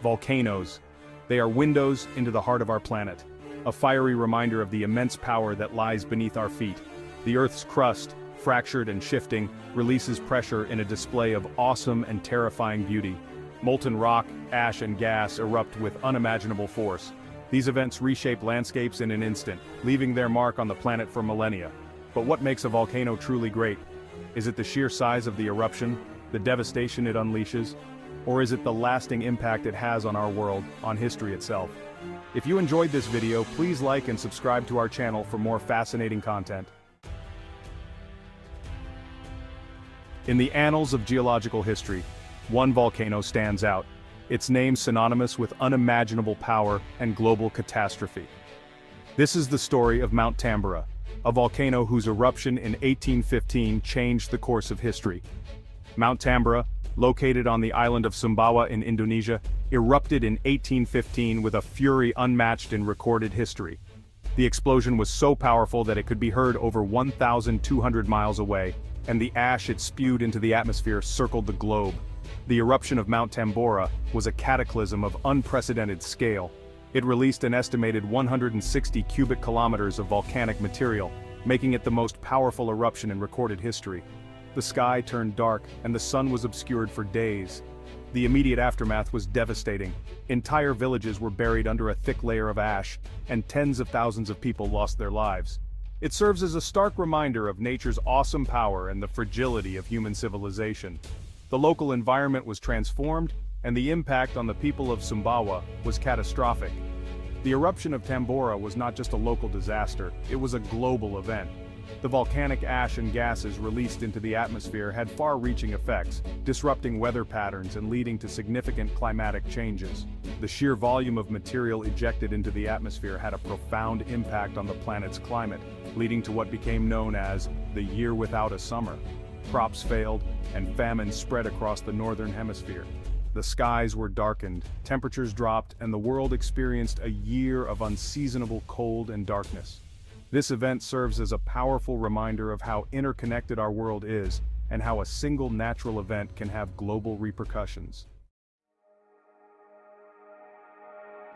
Volcanoes. They are windows into the heart of our planet, a fiery reminder of the immense power that lies beneath our feet. The Earth's crust, fractured and shifting, releases pressure in a display of awesome and terrifying beauty. Molten rock, ash and gas erupt with unimaginable force. These events reshape landscapes in an instant, leaving their mark on the planet for millennia. But what makes a volcano truly great? Is it the sheer size of the eruption, the devastation it unleashes? Or is it the lasting impact it has on our world, on history itself? If you enjoyed this video, please like and subscribe to our channel for more fascinating content. In the annals of geological history, one volcano stands out, its name synonymous with unimaginable power and global catastrophe. This is the story of Mount Tambora, a volcano whose eruption in 1815 changed the course of history. Mount Tambora, located on the island of Sumbawa in Indonesia, erupted in 1815 with a fury unmatched in recorded history. The explosion was so powerful that it could be heard over 1,200 miles away, and the ash it spewed into the atmosphere circled the globe. The eruption of Mount Tambora was a cataclysm of unprecedented scale. It released an estimated 160 cubic kilometers of volcanic material, making it the most powerful eruption in recorded history. The sky turned dark, and the sun was obscured for days. The immediate aftermath was devastating. Entire villages were buried under a thick layer of ash, and tens of thousands of people lost their lives. It serves as a stark reminder of nature's awesome power and the fragility of human civilization. The local environment was transformed, and the impact on the people of Sumbawa was catastrophic. The eruption of Tambora was not just a local disaster, it was a global event. The volcanic ash and gases released into the atmosphere had far-reaching effects, disrupting weather patterns and leading to significant climatic changes. The sheer volume of material ejected into the atmosphere had a profound impact on the planet's climate, leading to what became known as the year without a summer. Crops failed, and famine spread across the northern hemisphere. The skies were darkened, temperatures dropped, and the world experienced a year of unseasonable cold and darkness. This event serves as a powerful reminder of how interconnected our world is, and how a single natural event can have global repercussions.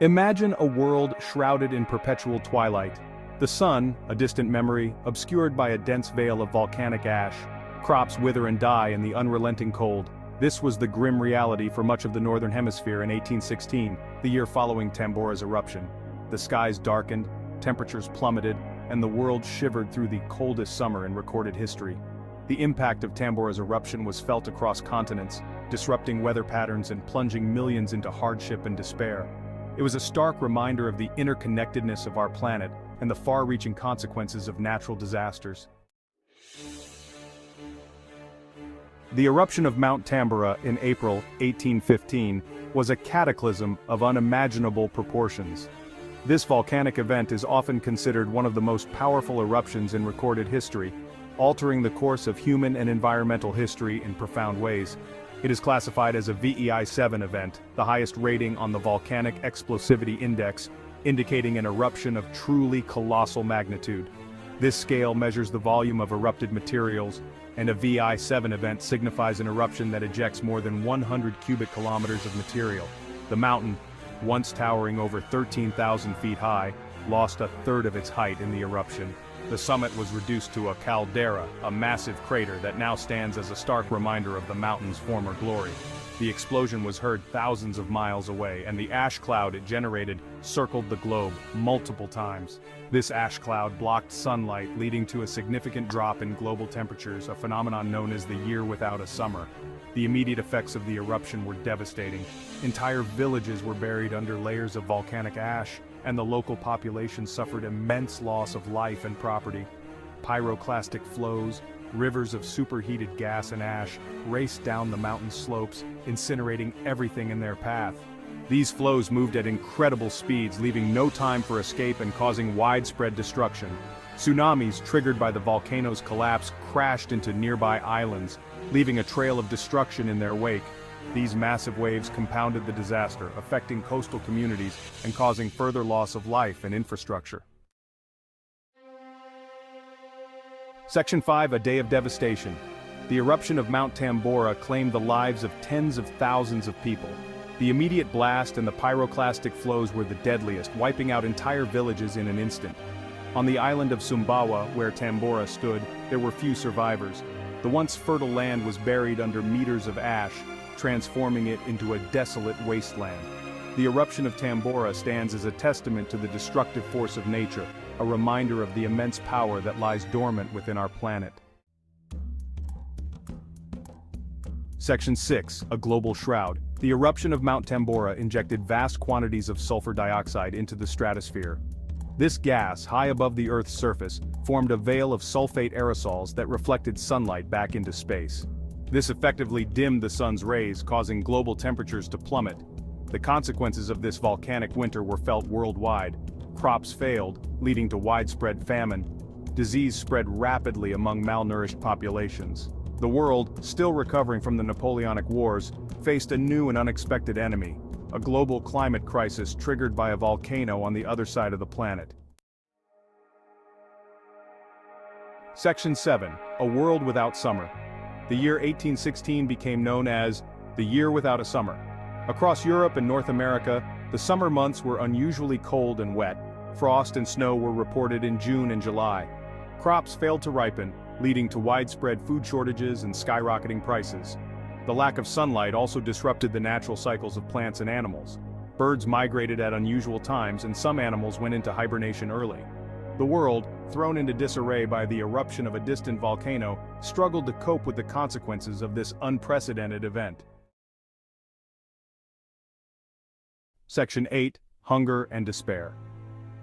Imagine a world shrouded in perpetual twilight. The sun, a distant memory, obscured by a dense veil of volcanic ash. Crops wither and die in the unrelenting cold. This was the grim reality for much of the northern hemisphere in 1816, the year following Tambora's eruption. The skies darkened, temperatures plummeted, and the world shivered through the coldest summer in recorded history. The impact of Tambora's eruption was felt across continents, disrupting weather patterns and plunging millions into hardship and despair. It was a stark reminder of the interconnectedness of our planet and the far-reaching consequences of natural disasters. The eruption of Mount Tambora in April 1815 was a cataclysm of unimaginable proportions. This volcanic event is often considered one of the most powerful eruptions in recorded history, altering the course of human and environmental history in profound ways. It is classified as a VEI-7 event, the highest rating on the Volcanic Explosivity Index, indicating an eruption of truly colossal magnitude. This scale measures the volume of erupted materials, and a VEI-7 event signifies an eruption that ejects more than 100 cubic kilometers of material. The mountain, once towering over 13,000 feet high, lost a third of its height in the eruption. The summit was reduced to a caldera, a massive crater that now stands as a stark reminder of the mountain's former glory. The explosion was heard thousands of miles away, and the ash cloud it generated circled the globe multiple times. This ash cloud blocked sunlight, leading to a significant drop in global temperatures, a phenomenon known as the year without a summer. The immediate effects of the eruption were devastating. Entire villages were buried under layers of volcanic ash, and the local population suffered immense loss of life and property. Pyroclastic flows, rivers of superheated gas and ash, raced down the mountain slopes, incinerating everything in their path. These flows moved at incredible speeds, leaving no time for escape and causing widespread destruction. Tsunamis triggered by the volcano's collapse crashed into nearby islands, leaving a trail of destruction in their wake. These massive waves compounded the disaster, affecting coastal communities and causing further loss of life and infrastructure. Section 5: A Day of Devastation. The eruption of Mount Tambora claimed the lives of tens of thousands of people. The immediate blast and the pyroclastic flows were the deadliest, wiping out entire villages in an instant. On the island of Sumbawa, where Tambora stood, there were few survivors. The once fertile land was buried under meters of ash, transforming it into a desolate wasteland. The eruption of Tambora stands as a testament to the destructive force of nature, a reminder of the immense power that lies dormant within our planet. Section 6. A global shroud. The eruption of Mount Tambora injected vast quantities of sulfur dioxide into the stratosphere. This gas, high above the Earth's surface, formed a veil of sulfate aerosols that reflected sunlight back into space. This effectively dimmed the sun's rays, causing global temperatures to plummet. The consequences of this volcanic winter were felt worldwide. Crops failed, leading to widespread famine. Disease spread rapidly among malnourished populations. The world, still recovering from the Napoleonic Wars, faced a new and unexpected enemy, a global climate crisis triggered by a volcano on the other side of the planet. Section 7. A world without summer. The year 1816 became known as the Year Without a Summer. Across Europe and North America, the summer months were unusually cold and wet. Frost and snow were reported in June and July. Crops failed to ripen, leading to widespread food shortages and skyrocketing prices. The lack of sunlight also disrupted the natural cycles of plants and animals. Birds migrated at unusual times and some animals went into hibernation early. The world, thrown into disarray by the eruption of a distant volcano, struggled to cope with the consequences of this unprecedented event. Section 8. Hunger and despair.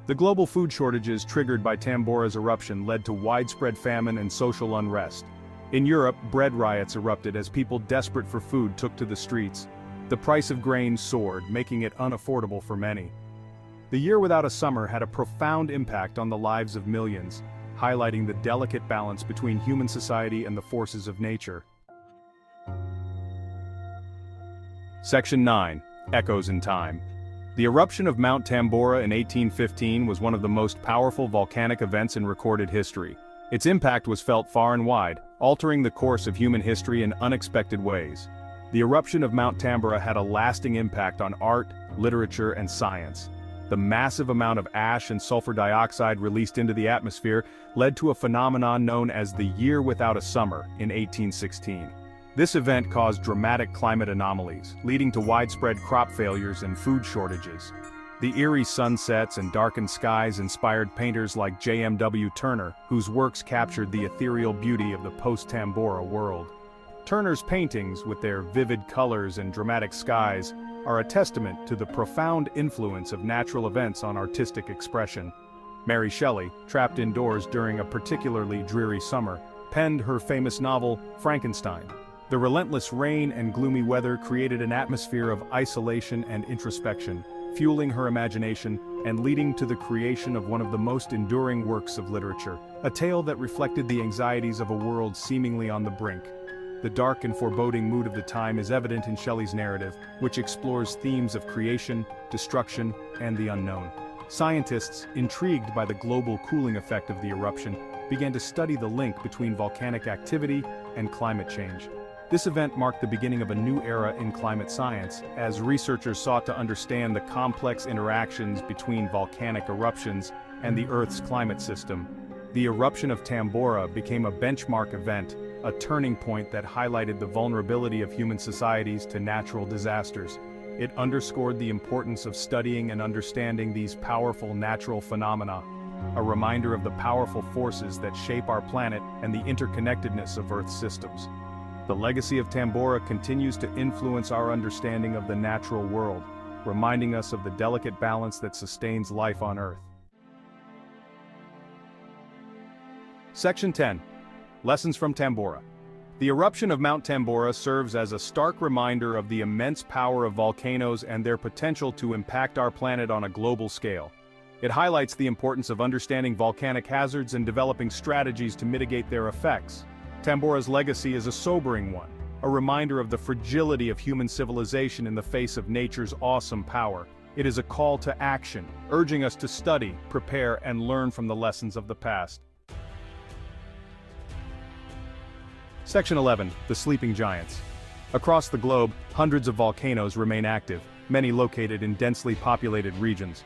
The global food shortages triggered by Tambora's eruption led to widespread famine and social unrest. In Europe, bread riots erupted as people desperate for food took to the streets. The price of grain soared, making it unaffordable for many. The Year Without a Summer had a profound impact on the lives of millions, highlighting the delicate balance between human society and the forces of nature. Section 9. Echoes in time. The eruption of Mount Tambora in 1815 was one of the most powerful volcanic events in recorded history. Its impact was felt far and wide, altering the course of human history in unexpected ways. The eruption of Mount Tambora had a lasting impact on art, literature, and science. The massive amount of ash and sulfur dioxide released into the atmosphere led to a phenomenon known as the Year Without a Summer in 1816. This event caused dramatic climate anomalies, leading to widespread crop failures and food shortages. The eerie sunsets and darkened skies inspired painters like J.M.W. Turner, whose works captured the ethereal beauty of the post-Tambora world. Turner's paintings, with their vivid colors and dramatic skies, are a testament to the profound influence of natural events on artistic expression. Mary Shelley, trapped indoors during a particularly dreary summer, penned her famous novel, Frankenstein. The relentless rain and gloomy weather created an atmosphere of isolation and introspection, fueling her imagination and leading to the creation of one of the most enduring works of literature, a tale that reflected the anxieties of a world seemingly on the brink. The dark and foreboding mood of the time is evident in Shelley's narrative, which explores themes of creation, destruction, and the unknown. Scientists, intrigued by the global cooling effect of the eruption, began to study the link between volcanic activity and climate change. This event marked the beginning of a new era in climate science, as researchers sought to understand the complex interactions between volcanic eruptions and the Earth's climate system. The eruption of Tambora became a benchmark event, a turning point that highlighted the vulnerability of human societies to natural disasters. It underscored the importance of studying and understanding these powerful natural phenomena, a reminder of the powerful forces that shape our planet and the interconnectedness of Earth's systems. The legacy of Tambora continues to influence our understanding of the natural world, reminding us of the delicate balance that sustains life on Earth. Section 10. Lessons from Tambora. The eruption of Mount Tambora serves as a stark reminder of the immense power of volcanoes and their potential to impact our planet on a global scale. It highlights the importance of understanding volcanic hazards and developing strategies to mitigate their effects. Tambora's legacy is a sobering one, a reminder of the fragility of human civilization in the face of nature's awesome power. It is a call to action, urging us to study, prepare, and learn from the lessons of the past. Section 11. The Sleeping Giants. Across the globe, hundreds of volcanoes remain active, many located in densely populated regions.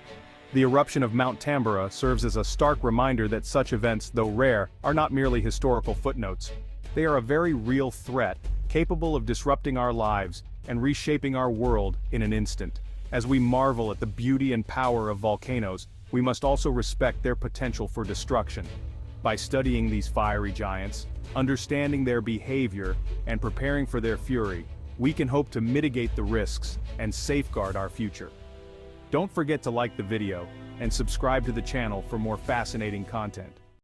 The eruption of Mount Tambora serves as a stark reminder that such events, though rare, are not merely historical footnotes. They are a very real threat, capable of disrupting our lives and reshaping our world in an instant. As we marvel at the beauty and power of volcanoes, we must also respect their potential for destruction. By studying these fiery giants, understanding their behavior, and preparing for their fury, we can hope to mitigate the risks and safeguard our future. Don't forget to like the video and subscribe to the channel for more fascinating content.